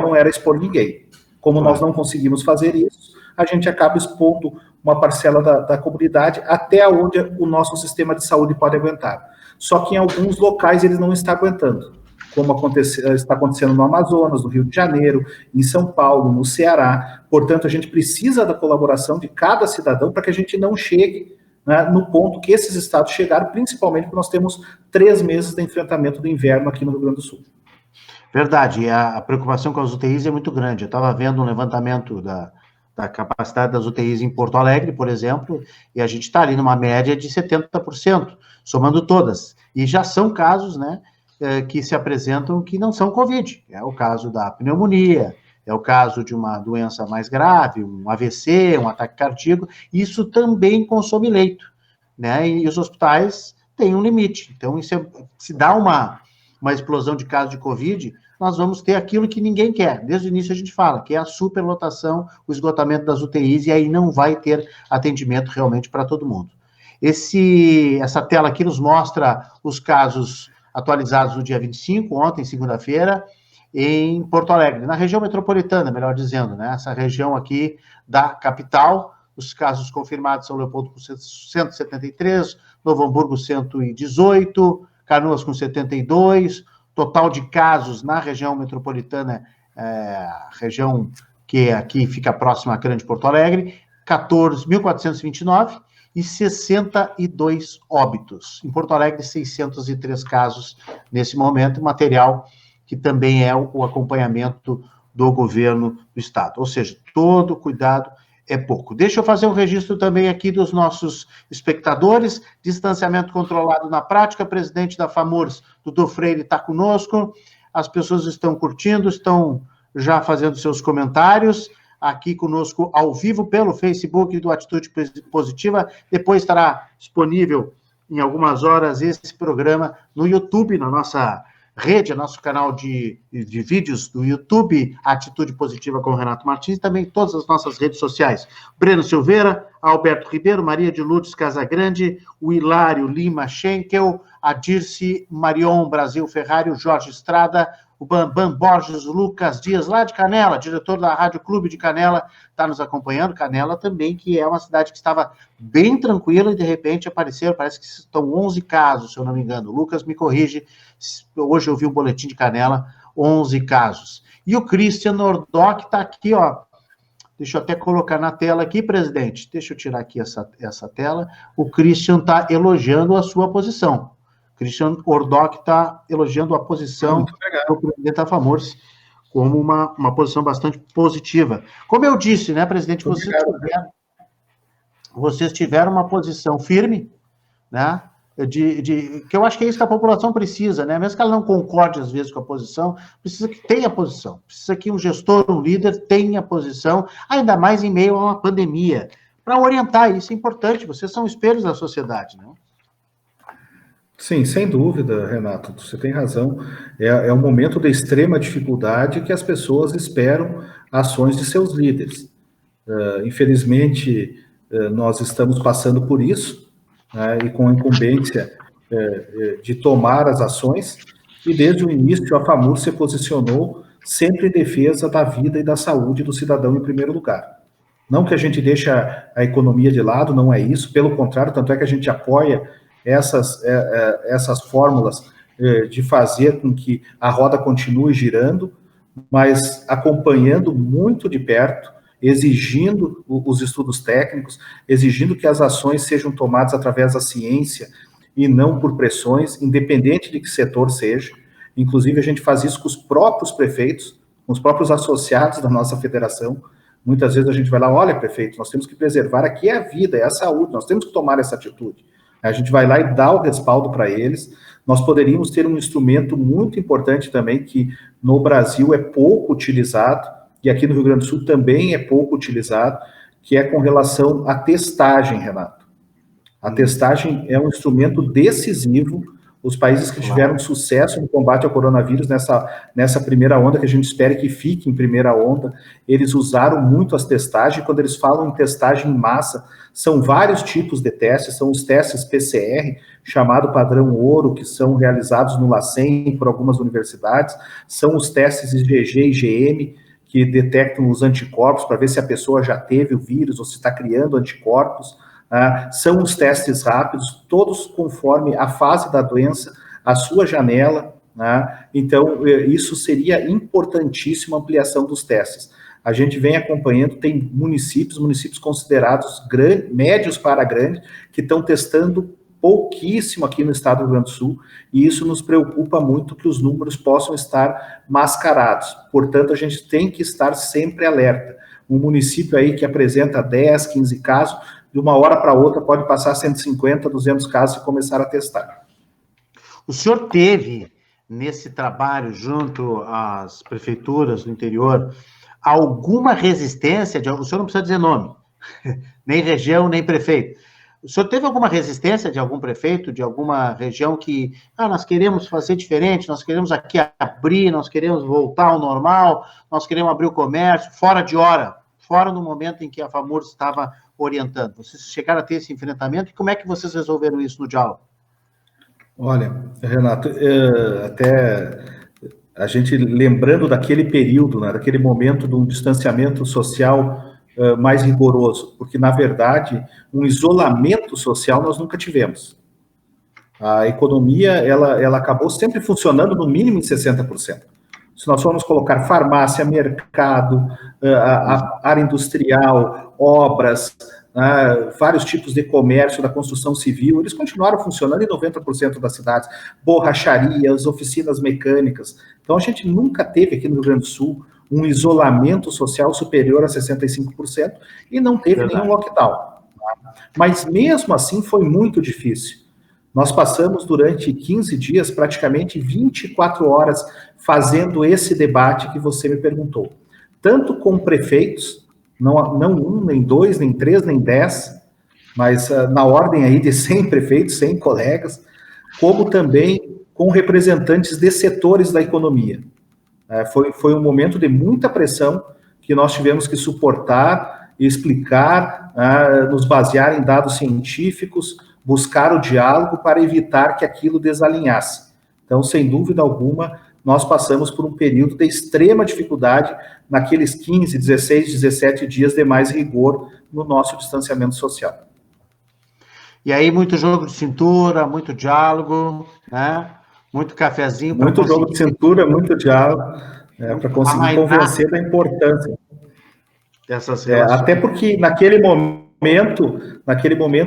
não era expor ninguém. Como nós não conseguimos fazer isso, a gente acaba expondo uma parcela da comunidade até onde o nosso sistema de saúde pode aguentar. Só que em alguns locais ele não está aguentando, como está acontecendo no Amazonas, no Rio de Janeiro, em São Paulo, no Ceará. Portanto, a gente precisa da colaboração de cada cidadão para que a gente não chegue, né, no ponto que esses estados chegaram, principalmente porque nós temos 3 meses de enfrentamento do inverno aqui no Rio Grande do Sul. Verdade, e a preocupação com as UTIs é muito grande. Eu estava vendo um levantamento da capacidade das UTIs em Porto Alegre, por exemplo, e a gente está ali numa média de 70%, somando todas. E já são casos, né, que se apresentam que não são Covid. É o caso da pneumonia, é o caso de uma doença mais grave, um AVC, um ataque cardíaco. Isso também consome leito, né, e os hospitais têm um limite. Então, se dá uma explosão de casos de Covid, nós vamos ter aquilo que ninguém quer. Desde o início a gente fala, que é a superlotação, o esgotamento das UTIs, e aí não vai ter atendimento realmente para todo mundo. Essa tela aqui nos mostra os casos atualizados no dia 25, ontem, segunda-feira, em Porto Alegre, na região metropolitana, melhor dizendo, né? Essa região aqui da capital. Os casos confirmados São Leopoldo com 173, Novo Hamburgo 118, Canoas com 72, total de casos na região metropolitana, região que aqui fica próxima à Grande Porto Alegre, 14.429 e 62 óbitos. Em Porto Alegre, 603 casos nesse momento, material que também é o acompanhamento do governo do estado. Ou seja, todo cuidado é pouco. Deixa eu fazer um registro também aqui dos nossos espectadores. Distanciamento controlado na prática. Presidente da FAMURS, Dudu Freire, está conosco. As pessoas estão curtindo, estão já fazendo seus comentários aqui conosco ao vivo pelo Facebook do Atitude Positiva. Depois estará disponível em algumas horas esse programa no YouTube, na nossa rede, nosso canal de vídeos do YouTube, Atitude Positiva com o Renato Martins, e também todas as nossas redes sociais. Breno Silveira, Alberto Ribeiro, Maria de Lourdes Casagrande, o Hilário Lima Schenkel, a Dirce Marion Brasil Ferrari, o Jorge Estrada, o Bambam Borges, o Lucas Dias, lá de Canela, diretor da Rádio Clube de Canela, está nos acompanhando. Canela também, que é uma cidade que estava bem tranquila e de repente apareceram, parece que estão 11 casos, se eu não me engano. O Lucas me corrige, hoje eu vi um boletim de Canela, 11 casos. E o Christian Nordock está aqui, ó. Deixa eu até colocar na tela aqui, presidente. Deixa eu tirar aqui essa tela. O Christian está elogiando a sua posição. Christian Nordock está elogiando a posição do presidente da FAMURS como uma posição bastante positiva. Como eu disse, né, presidente, vocês tiveram uma posição firme, né, que eu acho que é isso que a população precisa, né, mesmo que ela não concorde às vezes com a posição, precisa que tenha posição, precisa que um gestor, um líder tenha posição, ainda mais em meio a uma pandemia, para orientar. Isso é importante, vocês são espelhos da sociedade, né? Sim, sem dúvida, Renato, você tem razão. É um momento de extrema dificuldade que as pessoas esperam ações de seus líderes. Infelizmente, nós estamos passando por isso, né, e com a incumbência de tomar as ações, e desde o início a FAMURS se posicionou sempre em defesa da vida e da saúde do cidadão em primeiro lugar. Não que a gente deixe a economia de lado, não é isso, pelo contrário, tanto é que a gente apoia essas fórmulas de fazer com que a roda continue girando, mas acompanhando muito de perto, exigindo os estudos técnicos, exigindo que as ações sejam tomadas através da ciência e não por pressões, independente de que setor seja. Inclusive, a gente faz isso com os próprios prefeitos, com os próprios associados da nossa federação. Muitas vezes a gente vai lá, olha, prefeito, nós temos que preservar aqui a vida, é a saúde, nós temos que tomar essa atitude. A gente vai lá e dá o respaldo para eles. Nós poderíamos ter um instrumento muito importante também, que no Brasil é pouco utilizado, e aqui no Rio Grande do Sul também é pouco utilizado, que é com relação à testagem, Renato. A testagem é um instrumento decisivo. Os países que tiveram sucesso no combate ao coronavírus nessa primeira onda, que a gente espera que fique em primeira onda, eles usaram muito as testagens. Quando eles falam em testagem em massa, são vários tipos de testes, são os testes PCR, chamado padrão ouro, que são realizados no LACEN por algumas universidades, são os testes IgG e IgM, que detectam os anticorpos para ver se a pessoa já teve o vírus ou se está criando anticorpos. São os testes rápidos, todos conforme a fase da doença, a sua janela. Então, isso seria importantíssimo, a ampliação dos testes. A gente vem acompanhando, tem municípios considerados médios para grandes, que estão testando pouquíssimo aqui no estado do Rio Grande do Sul, e isso nos preocupa muito, que os números possam estar mascarados. Portanto, a gente tem que estar sempre alerta. Um município aí que apresenta 10, 15 casos, de uma hora para outra pode passar 150, 200 casos e começar a testar. O senhor teve, nesse trabalho junto às prefeituras do interior, alguma resistência, o senhor não precisa dizer nome, nem região, nem prefeito. O senhor teve alguma resistência de algum prefeito, de alguma região que, nós queremos fazer diferente, nós queremos aqui abrir, nós queremos voltar ao normal, nós queremos abrir o comércio, fora de hora, fora no momento em que a FAMURS estava orientando? Vocês chegaram a ter esse enfrentamento e como é que vocês resolveram isso no diálogo? Olha, Renato, até a gente lembrando daquele período, daquele momento de um distanciamento social mais rigoroso, porque, na verdade, um isolamento social nós nunca tivemos. A economia, ela acabou sempre funcionando no mínimo em 60%. Se nós formos colocar farmácia, mercado, a área industrial, obras, vários tipos de comércio da construção civil, eles continuaram funcionando em 90% das cidades, borracharias, oficinas mecânicas. Então, a gente nunca teve aqui no Rio Grande do Sul um isolamento social superior a 65% e não teve nenhum lockdown. Mas, mesmo assim, foi muito difícil. Nós passamos durante 15 dias, praticamente 24 horas, fazendo esse debate que você me perguntou. Tanto com prefeitos, não um, nem dois, nem três, nem 10, mas na ordem aí de 100 prefeitos, 100 colegas, como também com representantes de setores da economia. Foi um momento de muita pressão que nós tivemos que suportar, explicar, nos basear em dados científicos, buscar o diálogo para evitar que aquilo desalinhasse. Então, sem dúvida alguma, nós passamos por um período de extrema dificuldade naqueles 15, 16, 17 dias de mais rigor no nosso distanciamento social. E aí, muito jogo de cintura, muito diálogo, muito cafezinho. Muito jogo de cintura, muito diálogo, para conseguir convencer da importância. Dessas relações. Até porque naquele momento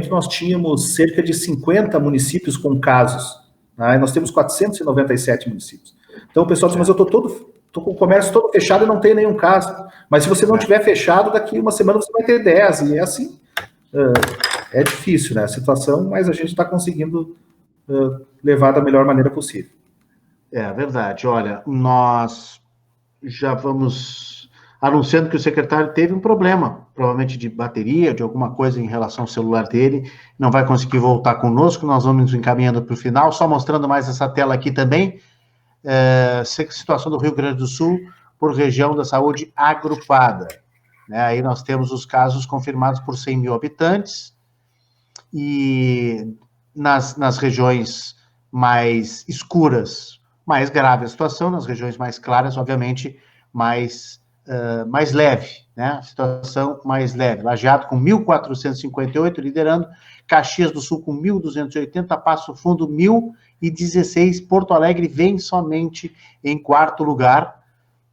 nós tínhamos cerca de 50 municípios com casos, e nós temos 497 municípios. Então o pessoal diz, mas eu estou com o comércio todo fechado e não tenho nenhum caso. Mas se você não tiver fechado, daqui uma semana você vai ter 10, e é assim. É difícil, a situação, mas a gente está conseguindo levar da melhor maneira possível. É verdade. Olha, nós já vamos anunciando que o secretário teve um problema, provavelmente de bateria, de alguma coisa em relação ao celular dele, não vai conseguir voltar conosco, nós vamos encaminhando para o final, só mostrando mais essa tela aqui também, situação do Rio Grande do Sul por região da saúde agrupada. Aí nós temos os casos confirmados por 100 mil habitantes, e nas regiões mais escuras, mais grave a situação, nas regiões mais claras, obviamente, mais mais leve, né? Situação mais leve. Lajeado com 1.458, liderando. Caxias do Sul com 1.280, Passo Fundo 1.016. Porto Alegre vem somente em quarto lugar,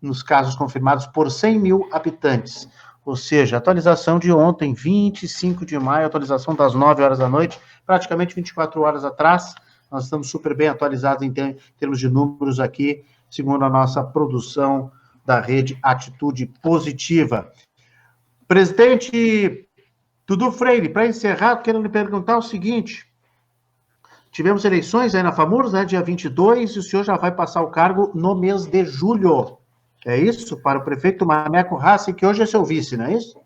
nos casos confirmados por 100 mil habitantes. Ou seja, atualização de ontem, 25 de maio, atualização das 9 horas da noite, praticamente 24 horas atrás. Nós estamos super bem atualizados em termos de números aqui, segundo a nossa produção da rede Atitude Positiva. Presidente Dudu Freire, para encerrar, quero lhe perguntar o seguinte: tivemos eleições aí na FAMURS, né, dia 22, e o senhor já vai passar o cargo no mês de julho. É isso? Para o prefeito Maneco Hassen, que hoje é seu vice, não é isso?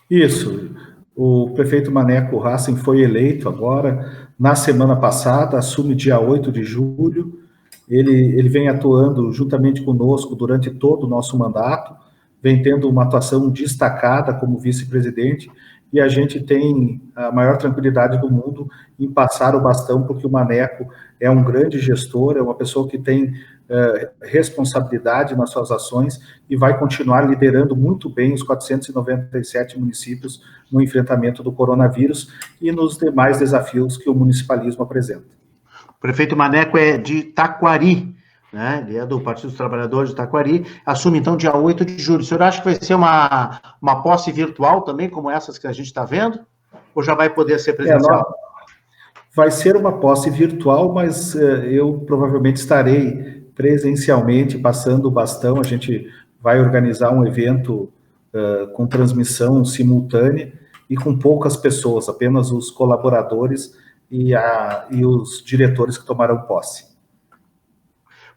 Isso. O prefeito Maneco Hassen foi eleito agora, na semana passada, assume dia 8 de julho. Ele vem atuando juntamente conosco durante todo o nosso mandato, vem tendo uma atuação destacada como vice-presidente, e a gente tem a maior tranquilidade do mundo em passar o bastão, porque o Maneco é um grande gestor, é uma pessoa que tem responsabilidade nas suas ações e vai continuar liderando muito bem os 497 municípios no enfrentamento do coronavírus e nos demais desafios que o municipalismo apresenta. O prefeito Maneco é de Taquari, né? Ele é do Partido dos Trabalhadores de Taquari, assume então dia 8 de julho. O senhor acha que vai ser uma posse virtual também, como essas que a gente está vendo? Ou já vai poder ser presencial? Vai ser uma posse virtual, mas eu provavelmente estarei presencialmente passando o bastão. A gente vai organizar um evento com transmissão simultânea e com poucas pessoas, apenas os colaboradores e os diretores que tomaram posse.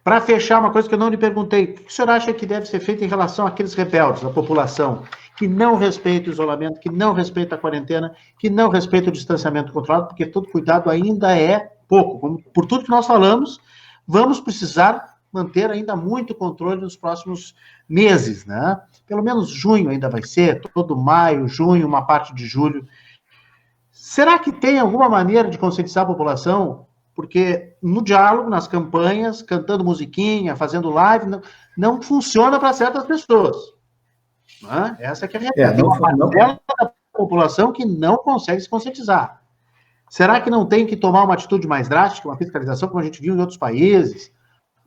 Para fechar, uma coisa que eu não lhe perguntei, o que o senhor acha que deve ser feito em relação àqueles rebeldes da população que não respeita o isolamento, que não respeita a quarentena, que não respeita o distanciamento controlado, porque todo cuidado ainda é pouco. Como, por tudo que nós falamos, vamos precisar manter ainda muito controle nos próximos meses, né? Pelo menos junho ainda vai ser, todo maio, junho, uma parte de julho. Será que tem alguma maneira de conscientizar a população? Porque no diálogo, nas campanhas, cantando musiquinha, fazendo live, não funciona para certas pessoas. Né? Essa que é a realidade. Tem uma parcela da população que não consegue se conscientizar. Será que não tem que tomar uma atitude mais drástica, uma fiscalização, como a gente viu em outros países?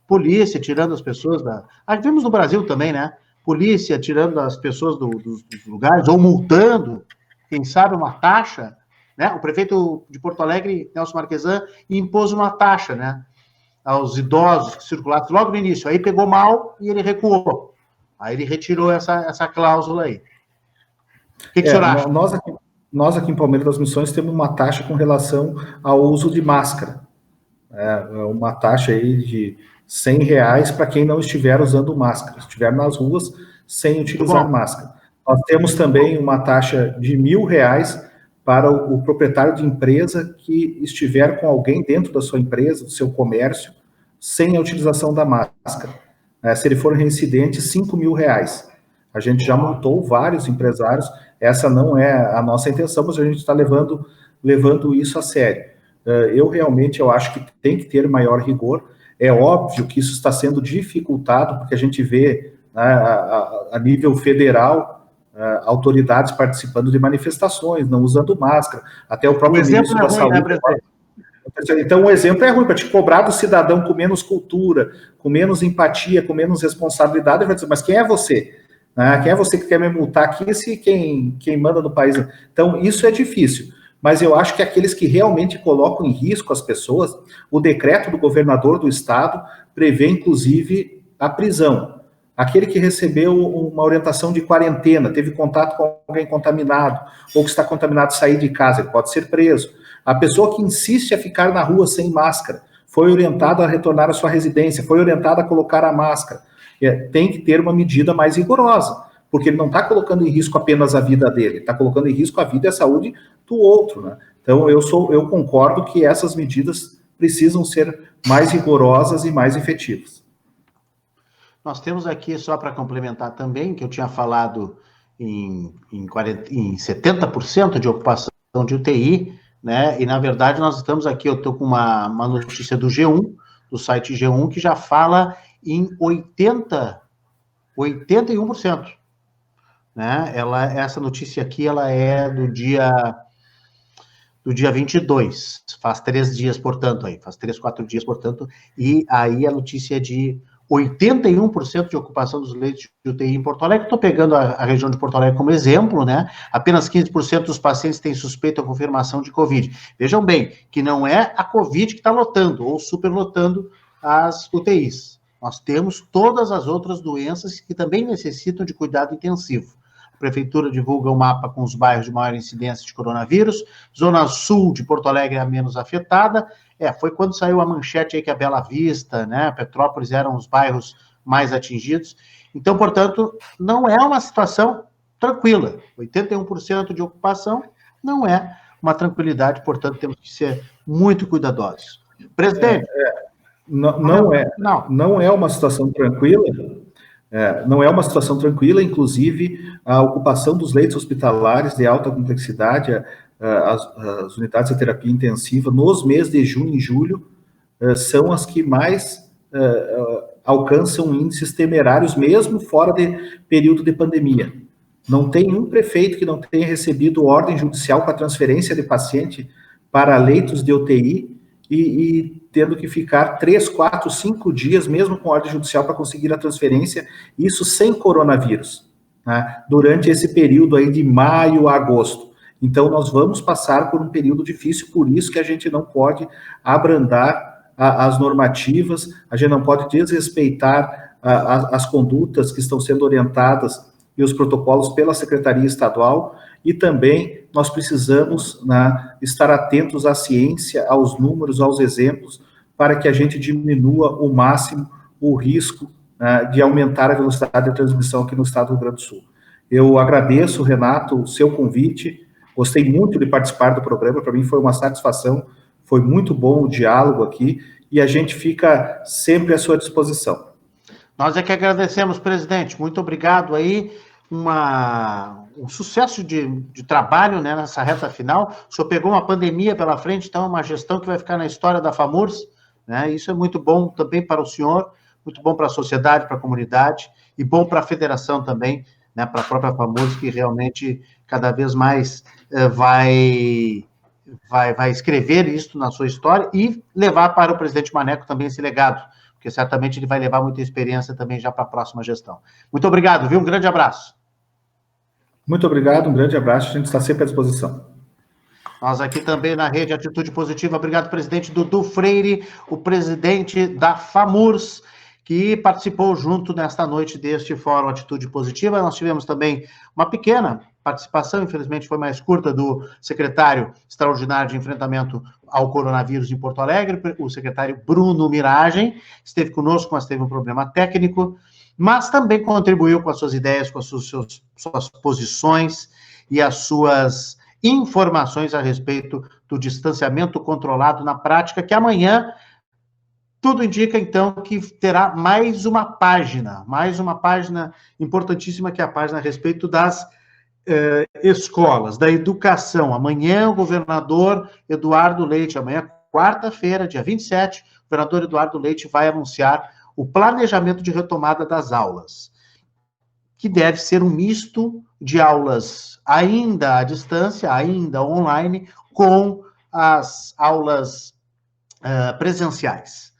Polícia tirando as pessoas da... vimos no Brasil também, né? Polícia tirando as pessoas dos lugares, ou multando, quem sabe uma taxa, né? O prefeito de Porto Alegre, Nelson Marquesan, impôs uma taxa, né, aos idosos que circulavam logo no início. Aí pegou mal e ele recuou. Aí ele retirou essa cláusula aí. O que o senhor acha? Nós aqui em Palmeiras das Missões temos uma taxa com relação ao uso de máscara. Uma taxa aí de R$100 para quem não estiver usando máscara, estiver nas ruas sem utilizar máscara. Nós temos também uma taxa de R$1.000 para o proprietário de empresa que estiver com alguém dentro da sua empresa, do seu comércio, sem a utilização da máscara. Se ele for reincidente, R$5.000. A gente já multou vários empresários, essa não é a nossa intenção, mas a gente está levando isso a sério. Eu acho que tem que ter maior rigor. É óbvio que isso está sendo dificultado, porque a gente vê, né, a nível federal, autoridades participando de manifestações, não usando máscara, até o próprio ministro da Saúde. Então, o exemplo é ruim, para te cobrar do cidadão com menos cultura, com menos empatia, com menos responsabilidade, ele vai dizer, mas quem é você? Quem é você que quer me multar aqui, se quem manda no país? Então, isso é difícil. Mas eu acho que aqueles que realmente colocam em risco as pessoas, o decreto do governador do estado prevê, inclusive, a prisão. Aquele que recebeu uma orientação de quarentena, teve contato com alguém contaminado, ou que está contaminado sair de casa, ele pode ser preso. A pessoa que insiste a ficar na rua sem máscara, foi orientada a retornar à sua residência, foi orientada a colocar a máscara. Tem que ter uma medida mais rigorosa, porque ele não está colocando em risco apenas a vida dele, está colocando em risco a vida e a saúde do outro, né? Então, eu concordo que essas medidas precisam ser mais rigorosas e mais efetivas. Nós temos aqui, só para complementar também, que eu tinha falado em 70% de ocupação de UTI, né? E, na verdade, nós estamos aqui, eu estou com uma notícia do G1, do site G1, que já fala em 80 81%. Né? Essa notícia aqui, ela é do dia 22, faz 3 dias, portanto, faz 3, 4 dias, portanto, e aí a notícia é de 81% de ocupação dos leitos de UTI em Porto Alegre. Estou pegando a região de Porto Alegre como exemplo, né? Apenas 15% dos pacientes têm suspeita ou confirmação de Covid. Vejam bem, que não é a Covid que está lotando ou superlotando as UTIs. Nós temos todas as outras doenças que também necessitam de cuidado intensivo. A Prefeitura divulga um mapa com os bairros de maior incidência de coronavírus. Zona Sul de Porto Alegre é a menos afetada. Foi quando saiu a manchete aí que a Bela Vista, né, Petrópolis eram os bairros mais atingidos. Então, portanto, não é uma situação tranquila. 81% de ocupação não é uma tranquilidade, portanto, temos que ser muito cuidadosos. Presidente... Não é uma situação tranquila. Não é uma situação tranquila, inclusive a ocupação dos leitos hospitalares de alta complexidade, as unidades de terapia intensiva, nos meses de junho e julho, são as que mais alcançam índices temerários, mesmo fora de período de pandemia. Não tem um prefeito que não tenha recebido ordem judicial para transferência de paciente para leitos de UTI e tendo que ficar 3, 4, 5 dias, mesmo com ordem judicial, para conseguir a transferência, isso sem coronavírus, né, durante esse período aí de maio a agosto. Então, nós vamos passar por um período difícil, por isso que a gente não pode abrandar as normativas, a gente não pode desrespeitar as condutas que estão sendo orientadas e os protocolos pela Secretaria Estadual, e também nós precisamos, né, estar atentos à ciência, aos números, aos exemplos, para que a gente diminua o máximo o risco, né, de aumentar a velocidade de transmissão aqui no estado do Rio Grande do Sul. Eu agradeço, Renato, o seu convite, gostei muito de participar do programa, para mim foi uma satisfação, foi muito bom o diálogo aqui, e a gente fica sempre à sua disposição. Nós é que agradecemos, presidente, muito obrigado aí, um sucesso de trabalho, né, nessa reta final. O senhor pegou uma pandemia pela frente, então é uma gestão que vai ficar na história da FAMURS, né? Isso é muito bom também para o senhor, muito bom para a sociedade, para a comunidade, e bom para a federação também, né, para a própria FAMURS, que realmente cada vez mais vai escrever isso na sua história e levar para o presidente Maneco também esse legado, porque certamente ele vai levar muita experiência também já para a próxima gestão. Muito obrigado, viu? Um grande abraço. Muito obrigado, um grande abraço, a gente está sempre à disposição. Nós aqui também na Rede Atitude Positiva, obrigado, presidente Dudu Freire, o presidente da FAMURS, que participou junto nesta noite deste Fórum Atitude Positiva. Nós tivemos também uma pequena participação, infelizmente foi mais curta, do secretário extraordinário de enfrentamento ao coronavírus em Porto Alegre, o secretário Bruno Miragem, esteve conosco, mas teve um problema técnico, mas também contribuiu com as suas ideias, com as suas posições e as suas informações a respeito do distanciamento controlado na prática, que amanhã tudo indica, então, que terá mais uma página importantíssima, que é a página a respeito das escolas, da educação. Amanhã o governador Eduardo Leite, amanhã, quarta-feira, dia 27, o governador Eduardo Leite vai anunciar o planejamento de retomada das aulas, que deve ser um misto de aulas ainda à distância, ainda online, com as aulas presenciais.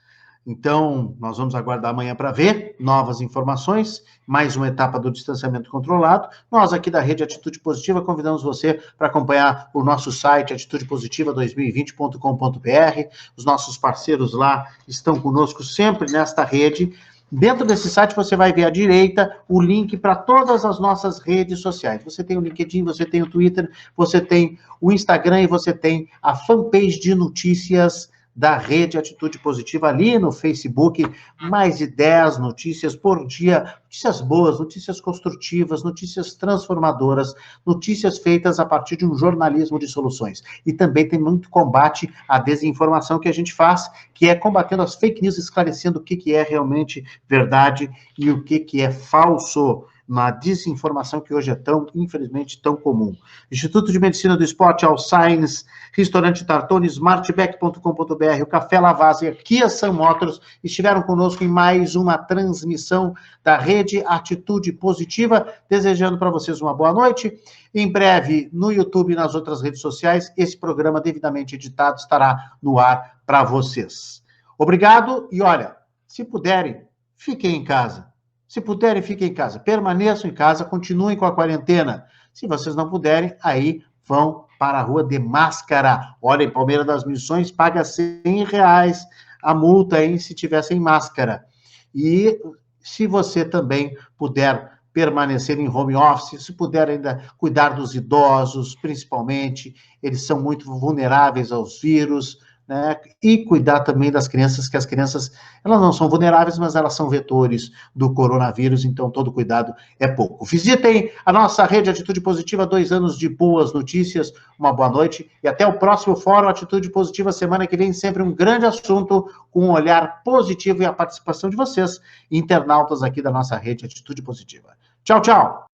Então, nós vamos aguardar amanhã para ver novas informações, mais uma etapa do distanciamento controlado. Nós aqui da Rede Atitude Positiva convidamos você para acompanhar o nosso site atitudepositiva2020.com.br. Os nossos parceiros lá estão conosco sempre nesta rede. Dentro desse site você vai ver à direita o link para todas as nossas redes sociais. Você tem o LinkedIn, você tem o Twitter, você tem o Instagram e você tem a fanpage de notícias da Rede Atitude Positiva ali no Facebook, mais de 10 notícias por dia, notícias boas, notícias construtivas, notícias transformadoras, notícias feitas a partir de um jornalismo de soluções. E também tem muito combate à desinformação que a gente faz, que é combatendo as fake news, esclarecendo o que é realmente verdade e o que é falso. na desinformação que hoje é tão, infelizmente, tão comum. Instituto de Medicina do Esporte, Alzheimer, Restaurante Tartone, smartback.com.br, o Café Lavazza e a Kia Sun Motors estiveram conosco em mais uma transmissão da Rede Atitude Positiva, desejando para vocês uma boa noite. Em breve, no YouTube e nas outras redes sociais, esse programa devidamente editado estará no ar para vocês. Obrigado e olha, se puderem, fiquem em casa. Se puderem, fiquem em casa. Permaneçam em casa, continuem com a quarentena. Se vocês não puderem, aí vão para a rua de máscara. Olha, em Palmeiras das Missões paga R$100 a multa, hein, se tiver sem máscara. E se você também puder permanecer em home office, se puder ainda cuidar dos idosos, principalmente, eles são muito vulneráveis aos vírus, né? E cuidar também das crianças, que as crianças, elas não são vulneráveis, mas elas são vetores do coronavírus, então todo cuidado é pouco. Visitem a nossa Rede Atitude Positiva, 2 anos de boas notícias, uma boa noite, e até o próximo Fórum Atitude Positiva, semana que vem, sempre um grande assunto, com um olhar positivo e a participação de vocês, internautas aqui da nossa Rede Atitude Positiva. Tchau, tchau!